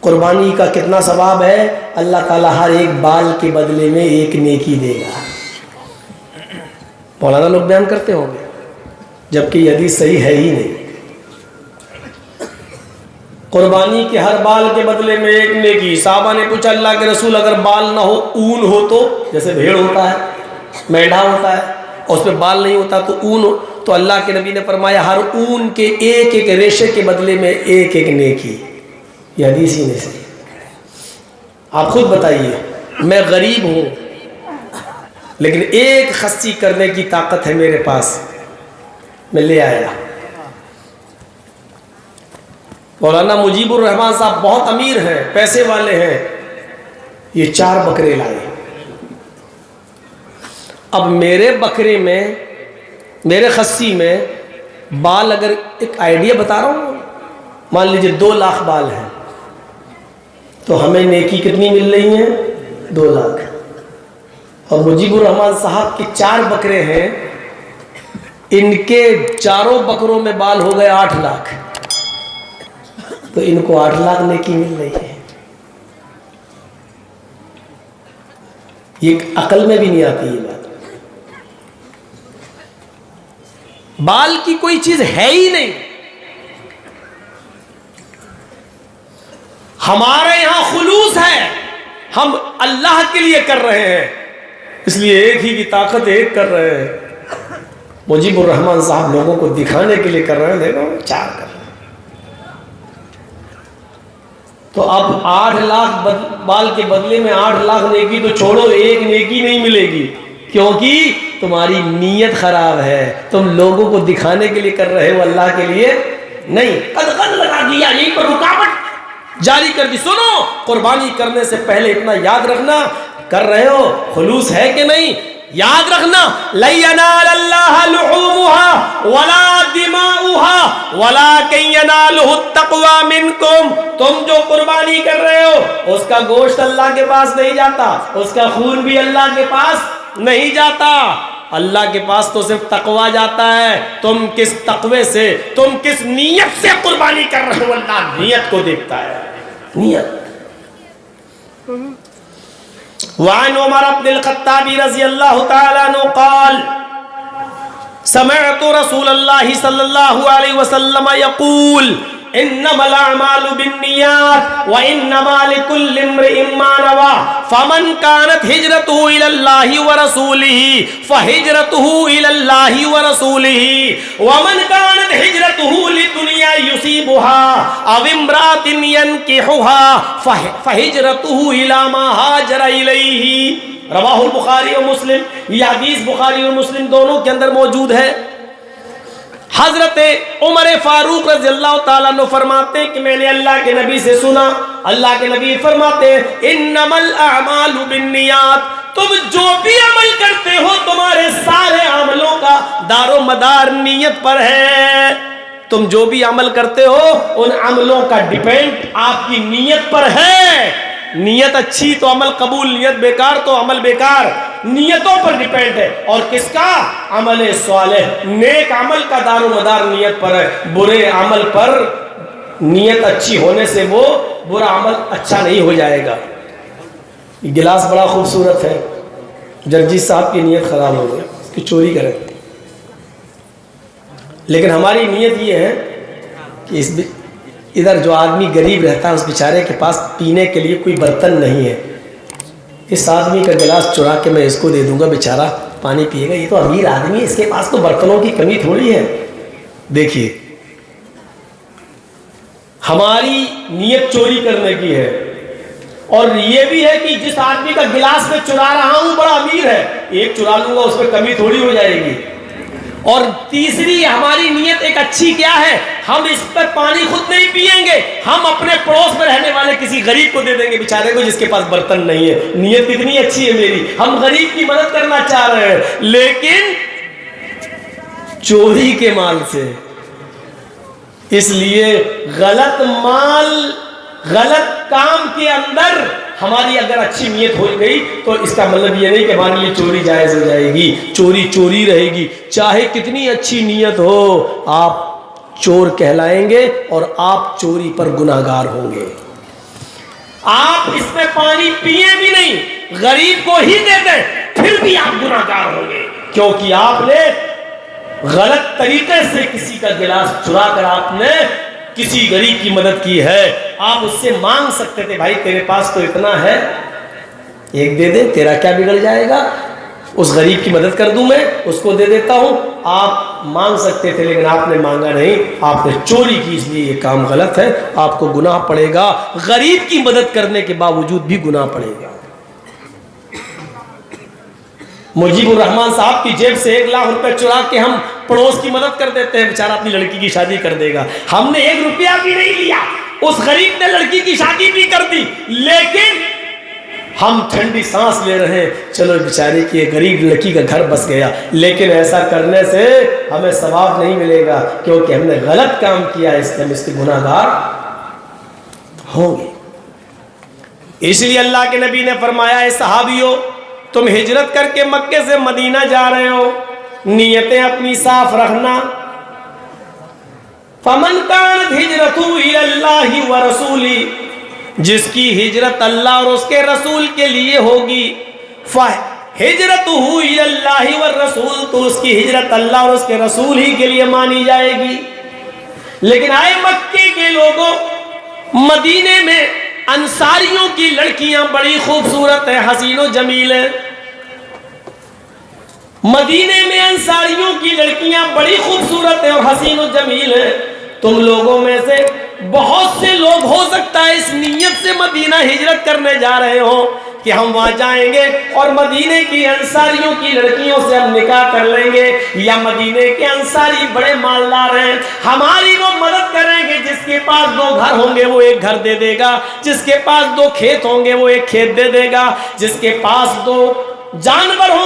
कुर्बानी का कितना सवाब है? अल्लाह ताला हर एक बाल के बदले में एक नेकी देगा। मौलाना लोग बयान करते होंगे, जबकि ये हदीस सही है ही नहीं। कुर्बानी के हर बाल के बदले में एक नेकी। साहबा ने पूछा, अल्लाह के रसूल, अगर बाल ना हो, ऊन हो तो? जैसे भेड़ होता है, मेढ़ा होता है, और उसमें बाल नहीं होता तो ऊन हो, तो अल्लाह के नबी ने फरमाया हर ऊन के एक एक रेशे के बदले में एक एक नेकी। यह हदीस ही नहीं सही। आप खुद बताइए, मैं गरीब हूं लेकिन एक खस्सी करने की ताकत है मेरे पास, मैं ले आया। मौलाना मुजीबुर रहमान साहब बहुत अमीर हैं, पैसे वाले हैं, ये 4 बकरे लाए। अब मेरे बकरे में, मेरे खस्सी में बाल, अगर एक आइडिया बता रहा हूं, मान लीजिए 2 लाख बाल हैं, तो हमें नेकी कितनी मिल रही है? 2 लाख। और मुजीबुर रहमान साहब के 4 बकरे हैं, इनके चारों बकरों में बाल हो गए 8 लाख, तो इनको 8 लाख नेकी मिल रही है। ये अकल में भी नहीं आती ये बात। बाल की कोई चीज है ही नहीं। हमारे यहां खुलूस है, हम अल्लाह के लिए कर रहे हैं, इसलिए एक ही की ताकत एक कर रहे हैं। मुजीबुर रहमान साहब लोगों को दिखाने के लिए कर रहे हैं, देखो 4 कर रहे हैं। तो अब 8 लाख बाल के बदले में 8 लाख नेकी तो छोड़ो, एक नेकी नहीं मिलेगी, क्योंकि तुम्हारी नीयत खराब है। तुम लोगों को दिखाने के लिए कर रहे हो, अल्लाह के लिए नहीं। कद लगा दिया, यहीं पर रुकावट जारी कर दी। सुनो, कुर्बानी करने से पहले इतना याद रखना, कर रहे हो, खुलूस है कि नहीं, याद रखना। लयनाल अल्लाह लुहुमुहा वला दिमाउहा वलाकिन यनालुहु तक़वा मिनकुम। तुम जो कुर्बानी कर रहे हो, उसका गोश्त अल्लाह के पास नहीं जाता, उसका खून भी अल्लाह के पास नहीं जाता। अल्लाह के पास तो सिर्फ तकवा जाता है। तुम किस तकवे से, तुम किस नीयत से कुर्बानी कर रहे हो, अल्लाह नीयत को देखता है। नीयत। वान उमर इब्न अल-खत्ताब रज़ियल्लाहु तआला अन्हु क़ाल समिअतु रसूलल्लाहि सल्लल्लाहु अलैहि वसल्लम यक़ूल इन्नमल अअमालु बिन्नियात व इन्नमा लिकुल्लि इम्रिइन मा नवा फमन कानत हिजरतुहु इलल्लाहि व रसूलिही फहिजरतुहु इलल्लाहि व रसूलिही व मन कानत हिजरतुहु लिदुनिया युसीबुहा अव इम्रातिन यनकिहुहा फहिजरतुहु इला मा हाजरा इलैहि। रवाहुल बुखारी व मुस्लिम। यह हदीस बुखारी और मुस्लिम दोनों के अंदर मौजूद है। हजरत उमर फारूक रज़ियल्लाहु ताला अन्हु फरमाते हैं कि मैंने अल्लाह के नबी से सुना, अल्लाह के नबी फरमाते हैं इन्नमल अअमालु बिन्नियात। तुम जो भी अमल करते हो, तुम्हारे सारे अमलों का दारो मदार नीयत पर है। तुम जो भी अमल करते हो, उन अमलों का डिपेंड आपकी नीयत पर है। नीयत अच्छी तो अमल कबूल, नीयत बेकार तो अमल बेकार। नियतों पर डिपेंड है। और किसका? अमल सालेह, नेक अमल का दारो मदार नीयत पर है। बुरे अमल पर नीयत अच्छी होने से वो बुरा अमल अच्छा नहीं हो जाएगा। गिलास बड़ा खूबसूरत है, जर्जी साहब की नीयत खराब हो गई, उसकी चोरी करें। लेकिन हमारी नीयत ये है कि इधर जो आदमी गरीब रहता है, उस बेचारे के पास पीने के लिए कोई बर्तन नहीं है, इस आदमी का गिलास चुरा के मैं इसको दे दूंगा, बेचारा पानी पिएगा। ये तो अमीर आदमी है, इसके पास तो बर्तनों की कमी थोड़ी है। देखिए, हमारी नीयत चोरी करने की है। और ये भी है कि जिस आदमी का गिलास में चुरा रहा हूं बड़ा अमीर है, एक चुरा लूंगा उसमें कमी थोड़ी हो जाएगी। और तीसरी हमारी नीयत एक अच्छी क्या है, हम इस पर पानी खुद नहीं पिएंगे, हम अपने पड़ोस में रहने वाले किसी गरीब को दे देंगे, बेचारे को जिसके पास बर्तन नहीं है। नीयत कितनी अच्छी है मेरी, हम गरीब की मदद करना चाह रहे हैं, लेकिन चोरी के माल से। इसलिए गलत माल, गलत काम के अंदर हमारी अगर अच्छी नीयत हो गई तो इसका मतलब ये नहीं कि हमारे लिए चोरी जायज हो जाएगी। चोरी चोरी रहेगी, चाहे कितनी अच्छी नीयत हो, आप चोर कहलाएंगे और आप चोरी पर गुनाहगार होंगे। आप इसमें पानी पिए भी नहीं, गरीब को ही दे दें, फिर भी आप गुनाहगार होंगे, क्योंकि आपने गलत तरीके से किसी का गिलास चुरा कर आपने किसी गरीब की मदद की है। आप उससे मांग सकते थे, भाई तेरे पास तो इतना है, एक दे दे, तेरा क्या बिगड़ जाएगा, उस गरीब की मदद कर दूं मैं, उसको दे देता हूं। आप मांग सकते थे, लेकिन आपने मांगा नहीं, आपने चोरी की, इसलिए ये काम गलत है, आपको गुनाह पड़ेगा। गरीब की मदद करने के बावजूद भी गुनाह पड़ेगा। मुजीबुर रहमान साहब की जेब से 1 लाख रुपए चुरा के हम पड़ोस की मदद कर देते हैं, बेचारा अपनी लड़की की शादी कर देगा, हमने 1 रुपया भी नहीं लिया, उस गरीब ने लड़की की शादी भी कर दी, लेकिन हम ठंडी सांस ले रहे हैं, चलो बेचारे की गरीब लड़की का घर बस गया, लेकिन ऐसा करने से हमें सवाब नहीं मिलेगा, क्योंकि हमने गलत काम किया, इसलिए हम इसके गुनाहगार होंगे। इसलिए अल्लाह के नबी ने फरमाया, है सहाबियों, तुम हिजरत करके मक्के से मदीना जा रहे हो, नियतें अपनी साफ रखना। फमन कानत हिजरतु इलल्लाहि व रसूली, जिसकी हिजरत अल्लाह और उसके रसूल के लिए होगी, हिजरतुहु इलल्लाहि व रसूल, तो उसकी हिजरत अल्लाह और उसके रसूल ही के लिए मानी जाएगी। लेकिन आए मक्के के लोगों, मदीने में अंसारियों की लड़कियां बड़ी खूबसूरत है, हसीनो जमील है। मदीने में अंसारियों की लड़कियां बड़ी खूबसूरत है और हसीनो जमील है। तुम लोगों में से बहुत से लोग हो सकता है इस नीयत से मदीना हिजरत करने जा रहे हो कि हम वहां जाएंगे और मदीने की अंसारियों की लड़कियों से हम निकाह कर लेंगे, या मदीने के अंसारी बड़े मालदार हैं, हमारी वो मदद करेंगे, जिसके पास 2 घर होंगे वो 1 घर दे देगा, जिसके पास 2 खेत होंगे वो 1 खेत दे देगा, जिसके पास 2 जानवर होंगे